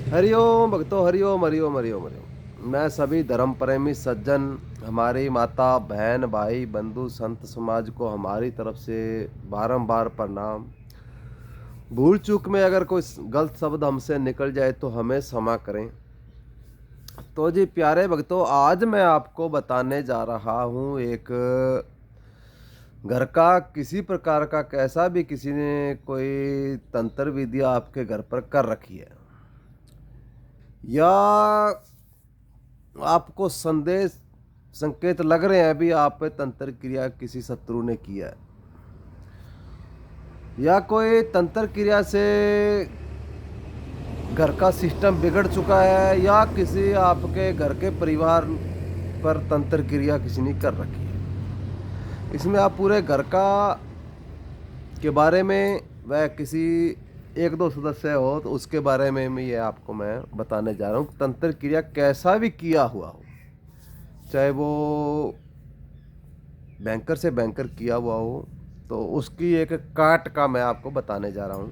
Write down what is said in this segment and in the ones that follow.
हरिओम भक्तों, हरिओम हरिओम हरिओम हरिओम। मैं सभी धर्म प्रेमी सज्जन, हमारी माता बहन भाई बंधु संत समाज को हमारी तरफ से बारंबार प्रणाम। भूल चूक में अगर कोई गलत शब्द हमसे निकल जाए तो हमें क्षमा करें। तो जी प्यारे भक्तों, आज मैं आपको बताने जा रहा हूँ एक घर का किसी प्रकार का कैसा भी किसी ने कोई तंत्र विद्या आपके घर पर कर रखी है, या आपको संदेश संकेत लग रहे हैं भी आप पे तंत्र क्रिया किसी शत्रु ने किया है, या कोई तंत्र क्रिया से घर का सिस्टम बिगड़ चुका है, या किसी आपके घर के परिवार पर तंत्र क्रिया किसी ने कर रखी है। इसमें आप पूरे घर का के बारे में, वह किसी एक दो सदस्य हो तो उसके बारे में ये आपको मैं बताने जा रहा हूँ। तंत्र क्रिया कैसा भी किया हुआ हो, चाहे वो बैंकर से बैंकर किया हुआ हो, तो उसकी एक काट का मैं आपको बताने जा रहा हूँ।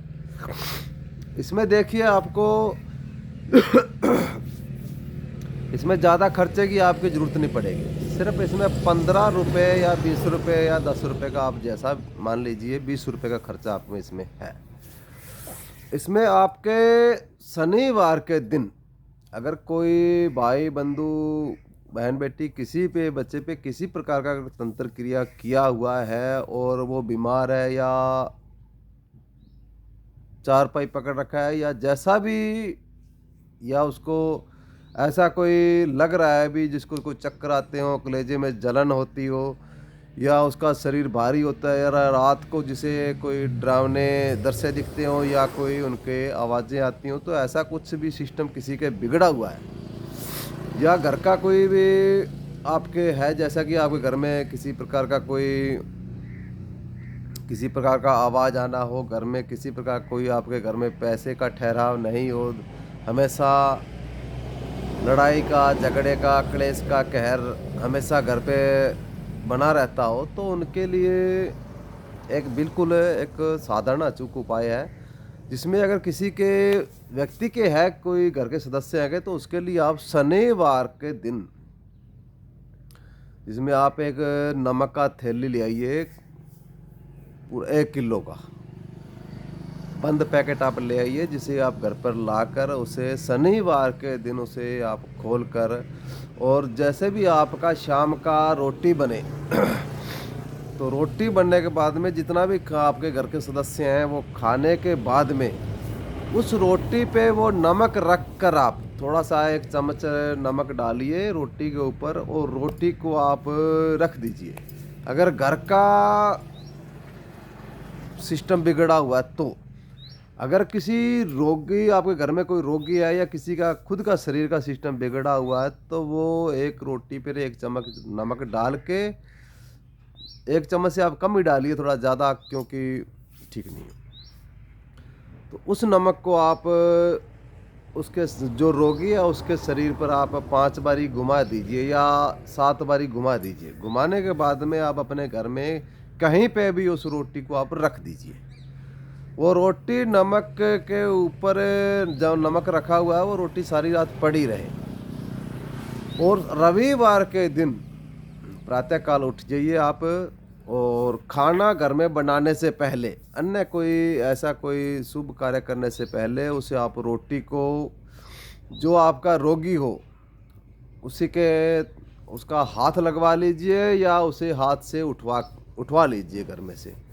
इसमें देखिए, आपको इसमें ज़्यादा खर्चे की आपकी ज़रूरत नहीं पड़ेगी। सिर्फ इसमें 15 रुपये या 20 रुपये या 10 रुपये का, आप जैसा मान लीजिए 20 रुपये का खर्चा आप में इसमें है। इसमें आपके शनिवार के दिन अगर कोई भाई बंधु बहन बेटी किसी पे बच्चे पे किसी प्रकार का तंत्र क्रिया किया हुआ है और वो बीमार है, या चारपाई पकड़ रखा है, या जैसा भी, या उसको ऐसा कोई लग रहा है भी जिसको कोई चक्कर आते हो, कलेजे में जलन होती हो, या उसका शरीर भारी होता है, या रात को जिसे कोई डरावने दृश्य दिखते हो, या कोई उनके आवाज़ें आती हो, तो ऐसा कुछ भी सिस्टम किसी के बिगड़ा हुआ है, या घर का कोई भी आपके है, जैसा कि आपके घर में किसी प्रकार का कोई किसी प्रकार का आवाज़ आना हो, घर में किसी प्रकार कोई आपके घर में पैसे का ठहराव नहीं हो, हमेशा लड़ाई का, झगड़े का, क्लेश का कहर हमेशा घर पे बना रहता हो, तो उनके लिए एक बिल्कुल एक साधारण अचूक उपाय है, जिसमें अगर किसी के व्यक्ति के है, कोई घर के सदस्य हैं, तो उसके लिए आप शनिवार के दिन, जिसमें आप एक नमक का थैली ले आइए, पूरा 1 किलो का बंद पैकेट आप ले आइए, जिसे आप घर पर लाकर उसे शनिवार के दिन उसे आप खोल कर, और जैसे भी आपका शाम का रोटी बने तो रोटी बनने के बाद में जितना भी आपके घर के सदस्य हैं, वो खाने के बाद में उस रोटी पे वो नमक रख कर आप थोड़ा सा 1 चम्मच नमक डालिए रोटी के ऊपर, और रोटी को आप रख दीजिए। अगर घर का सिस्टम बिगड़ा हुआ है, तो अगर किसी रोगी, आपके घर में कोई रोगी है, या किसी का खुद का शरीर का सिस्टम बिगड़ा हुआ है, तो वो एक रोटी पर 1 चम्मच नमक डाल के, 1 चम्मच से आप कम ही डालिए, थोड़ा ज़्यादा, क्योंकि ठीक नहीं है। तो उस नमक को आप उसके जो रोगी है उसके शरीर पर आप 5 बारी घुमा दीजिए, या 7 बारी घुमा दीजिए। घुमाने के बाद में आप अपने घर में कहीं पे भी उस रोटी को आप रख दीजिए। वो रोटी नमक के ऊपर, जो नमक रखा हुआ है, वो रोटी सारी रात पड़ी रहे। और रविवार के दिन प्रातःकाल उठ जाइए आप, और खाना घर में बनाने से पहले, अन्य कोई ऐसा कोई शुभ कार्य करने से पहले, उसे आप रोटी को, जो आपका रोगी हो उसी के उसका हाथ लगवा लीजिए, या उसे हाथ से उठवा लीजिए घर में से।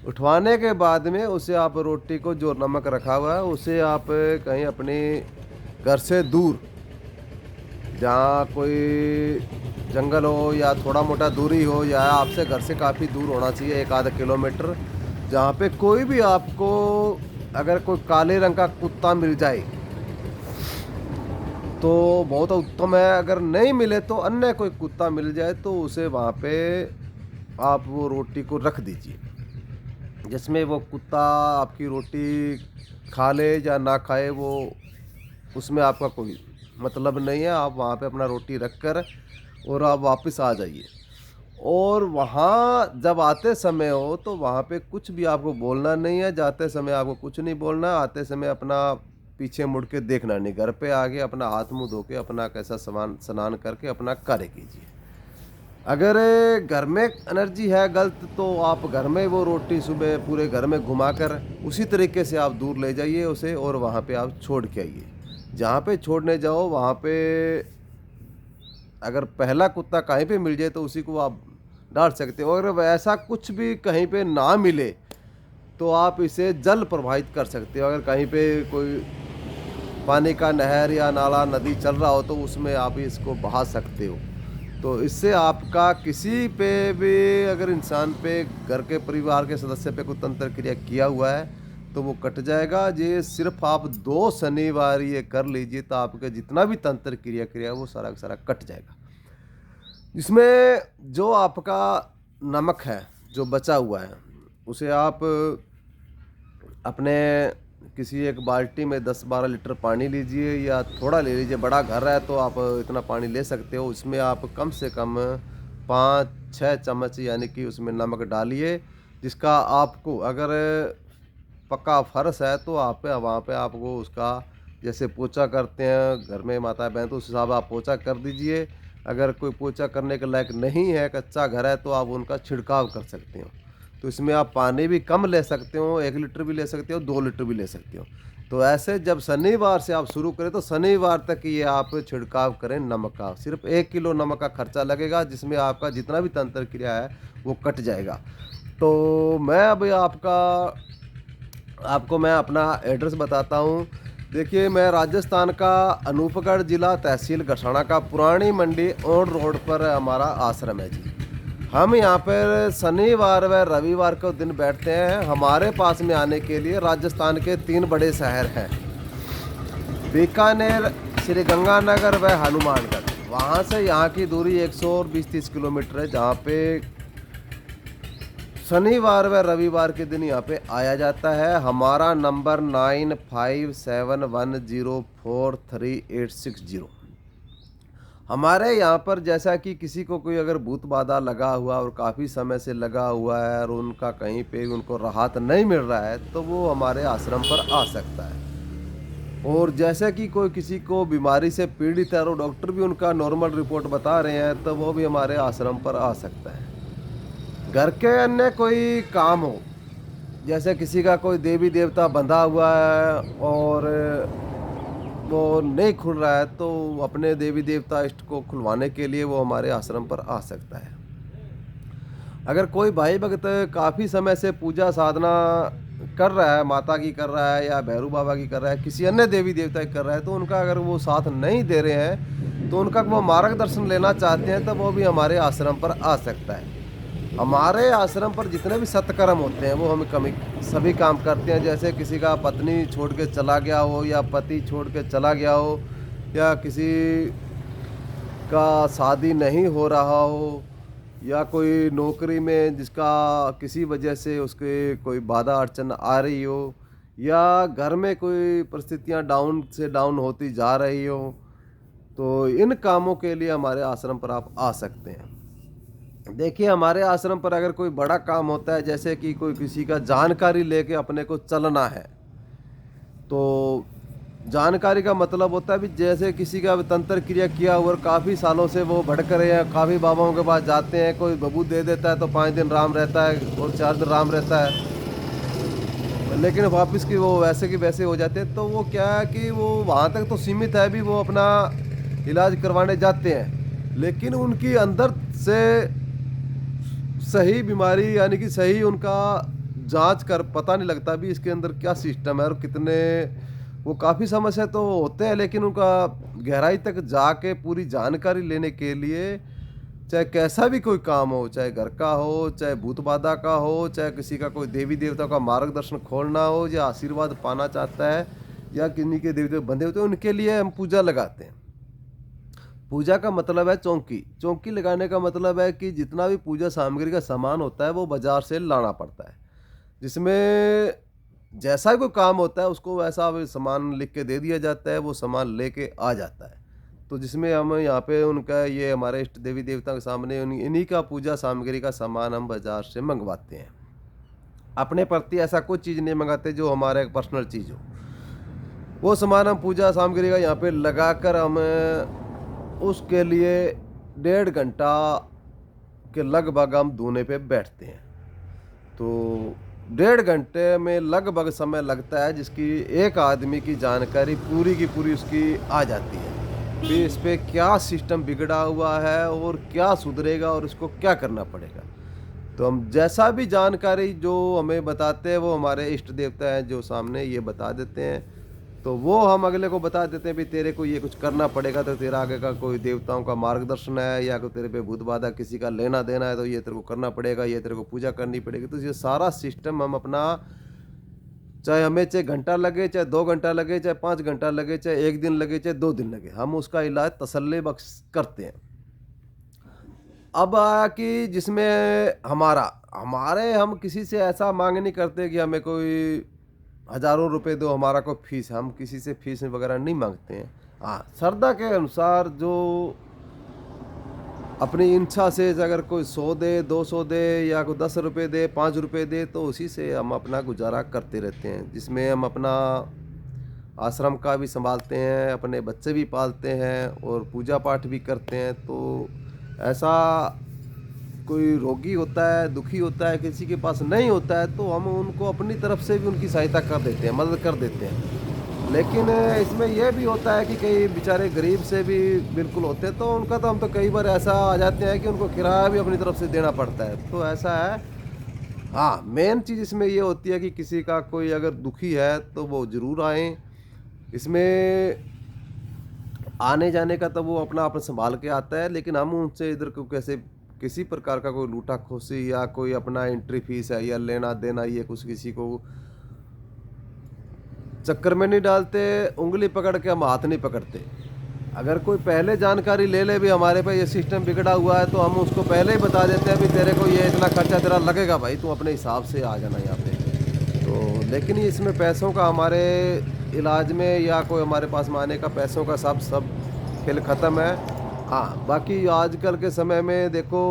उठवाने के बाद में उसे आप रोटी को, जो नमक रखा हुआ है, उसे आप कहीं अपने घर से दूर, जहाँ कोई जंगल हो या थोड़ा मोटा दूरी हो, या आपसे घर से काफ़ी दूर होना चाहिए, 1 आधा किलोमीटर, जहाँ पे कोई भी आपको, अगर कोई काले रंग का कुत्ता मिल जाए तो बहुत उत्तम है, अगर नहीं मिले तो अन्य कोई कुत्ता मिल जाए तो उसे वहाँ पे आप वो रोटी को रख दीजिए, जिसमें वो कुत्ता आपकी रोटी खा ले या ना खाए, वो उसमें आपका कोई मतलब नहीं है। आप वहाँ पे अपना रोटी रख कर और आप वापस आ जाइए, और वहाँ जब आते समय हो तो वहाँ पे कुछ भी आपको बोलना नहीं है, जाते समय आपको कुछ नहीं बोलना है, आते समय अपना पीछे मुड़ के देखना नहीं, घर पे आके अपना हाथ मुंह धो के अपना कैसा स्नान करके अपना कार्य कीजिए। अगर घर में एनर्जी है गलत तो आप घर में वो रोटी सुबह पूरे घर में घुमाकर उसी तरीके से आप दूर ले जाइए उसे, और वहाँ पे आप छोड़ के आइए। जहाँ पे छोड़ने जाओ वहाँ पे अगर पहला कुत्ता कहीं पे मिल जाए तो उसी को आप डाल सकते हो। अगर वैसा कुछ भी कहीं पे ना मिले तो आप इसे जल प्रवाहित कर सकते हो। अगर कहीं पे कोई पानी का नहर या नाला नदी चल रहा हो तो उसमें आप इसको बहा सकते हो। तो इससे आपका किसी पे भी अगर इंसान पे, घर के परिवार के सदस्य पे कोई तंत्र क्रिया किया हुआ है तो वो कट जाएगा। ये सिर्फ आप 2 शनिवार ये कर लीजिए तो आपके जितना भी तंत्र क्रिया वो सारा का सारा कट जाएगा। इसमें जो आपका नमक है जो बचा हुआ है उसे आप अपने किसी एक बाल्टी में 10-12 लीटर पानी लीजिए या थोड़ा ले लीजिए। बड़ा घर है तो आप इतना पानी ले सकते हो। उसमें आप कम से कम 5-6 चम्मच यानी कि उसमें नमक डालिए, जिसका आपको अगर पक्का फर्श है तो आप वहाँ पे आपको उसका जैसे पोछा करते हैं घर में माता बहन तो उस हिसाब आप पोछा कर दीजिए। अगर कोई पोछा करने के लायक नहीं है, कच्चा घर है, तो आप उनका छिड़काव कर सकते हो। तो इसमें आप पानी भी कम ले सकते हो, 1 लीटर भी ले सकते हो, 2 लीटर भी ले सकते हो। तो ऐसे जब शनिवार से आप शुरू करें तो शनिवार तक ये आप छिड़काव करें नमक का। सिर्फ 1 किलो नमक का खर्चा लगेगा, जिसमें आपका जितना भी तंत्र क्रिया है वो कट जाएगा। तो मैं अभी आपको मैं अपना एड्रेस बताता हूँ। देखिए, मैं राजस्थान का अनूपगढ़ ज़िला तहसील गठाना का पुरानी मंडी ऑन रोड पर हमारा आश्रम है जी। हम यहाँ पर शनिवार व रविवार को दिन बैठते हैं। हमारे पास में आने के लिए राजस्थान के 3 बड़े शहर हैं, बीकानेर, श्री गंगानगर व हनुमानगढ़। वहाँ से यहाँ की दूरी 120-130 किलोमीटर है, जहाँ पे शनिवार व रविवार के दिन यहाँ पे आया जाता है। हमारा नंबर 9571043860। हमारे यहाँ पर जैसा कि किसी को कोई अगर भूत बाधा लगा हुआ और काफ़ी समय से लगा हुआ है और उनका कहीं पे उनको राहत नहीं मिल रहा है तो वो हमारे आश्रम पर आ सकता है। और जैसा कि कोई किसी को बीमारी से पीड़ित है और डॉक्टर भी उनका नॉर्मल रिपोर्ट बता रहे हैं तो वो भी हमारे आश्रम पर आ सकता है। घर के अन्य कोई काम हो, जैसे किसी का कोई देवी देवता बंधा हुआ है और वो नहीं खुल रहा है तो अपने देवी देवता इष्ट को खुलवाने के लिए वो हमारे आश्रम पर आ सकता है। अगर कोई भाई भक्त काफ़ी समय से पूजा साधना कर रहा है, माता की कर रहा है या भैरू बाबा की कर रहा है, किसी अन्य देवी देवता की कर रहा है, तो उनका अगर वो साथ नहीं दे रहे हैं तो उनका वो मार्गदर्शन लेना चाहते हैं तो वो भी हमारे आश्रम पर आ सकता है। हमारे आश्रम पर जितने भी सत्कर्म होते हैं वो हम सभी काम करते हैं। जैसे किसी का पत्नी छोड़ के चला गया हो या पति छोड़ के चला गया हो या किसी का शादी नहीं हो रहा हो या कोई नौकरी में जिसका किसी वजह से उसके कोई बाधा अड़चन आ रही हो या घर में कोई परिस्थितियां डाउन से डाउन होती जा रही हो, तो इन कामों के लिए हमारे आश्रम पर आप आ सकते हैं। देखिए, हमारे आश्रम पर अगर कोई बड़ा काम होता है, जैसे कि कोई किसी का जानकारी लेके अपने को चलना है, तो जानकारी का मतलब होता है भी जैसे किसी का तंत्र क्रिया किया हुआ और काफ़ी सालों से वो भटक रहे हैं, काफ़ी बाबाओं के पास जाते हैं, कोई बबूत दे देता है तो 5 दिन राम रहता है और 4 दिन राम रहता है, लेकिन वापस की वो वैसे की वैसे हो जाते हैं। तो वो क्या है कि वो वहाँ तक तो सीमित है, भी वो अपना इलाज करवाने जाते हैं, लेकिन उनकी अंदर से सही बीमारी यानी कि सही उनका जांच कर पता नहीं लगता भी इसके अंदर क्या सिस्टम है और कितने वो काफ़ी समस्या तो होते हैं, लेकिन उनका गहराई तक जाके पूरी जानकारी लेने के लिए चाहे कैसा भी कोई काम हो, चाहे घर का हो, चाहे भूत बाधा का हो, चाहे किसी का कोई देवी देवता का मार्गदर्शन खोलना हो या आशीर्वाद पाना चाहता है या किन्हीं के देवी देवता बंधे होते हैं, उनके लिए हम पूजा लगाते हैं। पूजा का मतलब है चौकी। चौकी लगाने का मतलब है कि जितना भी पूजा सामग्री का सामान होता है वो बाजार से लाना पड़ता है, जिसमें जैसा कोई काम होता है उसको वैसा सामान लिख के दे दिया जाता है, वो सामान लेके आ जाता है। तो जिसमें हम यहाँ पे उनका ये हमारे इष्ट देवी देवता के सामने इन्हीं का पूजा सामग्री का सामान हम बाजार से मंगवाते हैं। अपने प्रति ऐसा कोई चीज़ नहीं मंगाते जो हमारे पर्सनल चीज़ हो। वो सामान हम पूजा सामग्री का यहाँ पे लगाकर हम उसके लिए 1.5 घंटा के लगभग हम धोने पे बैठते हैं। तो 1.5 घंटे में लगभग समय लगता है जिसकी एक आदमी की जानकारी पूरी की पूरी उसकी आ जाती है कि इस पे क्या सिस्टम बिगड़ा हुआ है और क्या सुधरेगा और इसको क्या करना पड़ेगा। तो हम जैसा भी जानकारी जो हमें बताते हैं वो हमारे इष्ट देवता हैं जो सामने ये बता देते हैं, तो वो हम अगले को बता देते हैं भी तेरे को ये कुछ करना पड़ेगा, तो तेरा आगे का कोई देवताओं का मार्गदर्शन है या कोई तेरे पे भूत बाधा किसी का लेना देना है तो ये तेरे को करना पड़ेगा, ये तेरे को पूजा करनी पड़ेगी। तो ये सारा सिस्टम हम अपना, चाहे हमें चाहे घंटा लगे, चाहे 2 घंटा लगे, चाहे 5 घंटा लगे, चाहे 1 दिन लगे, चाहे 2 दिन लगे, हम उसका इलाज तसल्ली बख्श करते हैं। अब आया कि जिसमें हमारे हम किसी से ऐसा मांग नहीं करते कि हमें कोई हज़ारों रुपए दो, हमारा कोई फीस है, हम किसी से फीस वगैरह नहीं मांगते हैं। हाँ, श्रद्धा के अनुसार जो अपनी इच्छा से अगर कोई 100 दे, 200 दे या कोई 10 रुपये दे, 5 रुपये दे, तो उसी से हम अपना गुजारा करते रहते हैं, जिसमें हम अपना आश्रम का भी संभालते हैं, अपने बच्चे भी पालते हैं और पूजा पाठ भी करते हैं। तो ऐसा कोई रोगी होता है, दुखी होता है, किसी के पास नहीं होता है, तो हम उनको अपनी तरफ से भी उनकी सहायता कर देते हैं, मदद कर देते हैं। लेकिन इसमें यह भी होता है कि कई बेचारे गरीब से भी बिल्कुल होते हैं, तो उनका तो हम तो कई बार ऐसा आ जाते हैं कि उनको किराया भी अपनी तरफ से देना पड़ता है, तो ऐसा है। हाँ, मेन चीज़ इसमें ये होती है कि किसी का कोई अगर दुखी है तो वो ज़रूर आएँ। इसमें आने जाने का तो वो अपना आप संभाल के आता है, लेकिन हम उनसे इधर को कैसे किसी प्रकार का कोई लूटा-खोसी या कोई अपना एंट्री फीस है या लेना-देना ये कुछ किसी को चक्कर में नहीं डालते, उँगली पकड़ के हम हाथ नहीं पकड़ते। अगर कोई पहले जानकारी ले ले भी हमारे पे ये सिस्टम बिगड़ा हुआ है तो हम उसको पहले ही बता देते हैं भी तेरे को ये इतना खर्चा तेरा लगेगा भाई, तू अपने हिसाब से आ जाना यहाँ पे। तो लेकिन ये इसमें पैसों का हमारे इलाज में या कोई हमारे पास में आने का पैसों का सब खेल ख़त्म है। हाँ, बाकी आजकल के समय में देखो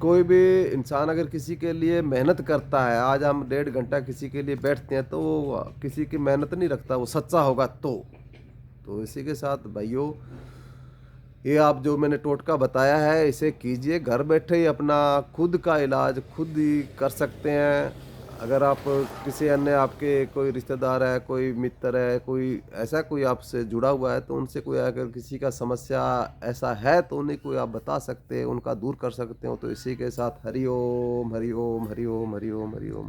कोई भी इंसान अगर किसी के लिए मेहनत करता है, आज हम 1.5 घंटा किसी के लिए बैठते हैं तो वो किसी की मेहनत नहीं रखता, वो सच्चा होगा तो इसी के साथ भाइयों, ये आप जो मैंने टोटका बताया है इसे कीजिए, घर बैठे ही अपना खुद का इलाज खुद ही कर सकते हैं। अगर आप किसी अन्य आपके कोई रिश्तेदार है, कोई मित्र है, कोई ऐसा कोई आपसे जुड़ा हुआ है तो उनसे कोई अगर किसी का समस्या ऐसा है तो उन्हें कोई आप बता सकते हैं, उनका दूर कर सकते हो। तो इसी के साथ हरि ओम हरि ओम हरि ओम हरि ओम हरि ओम।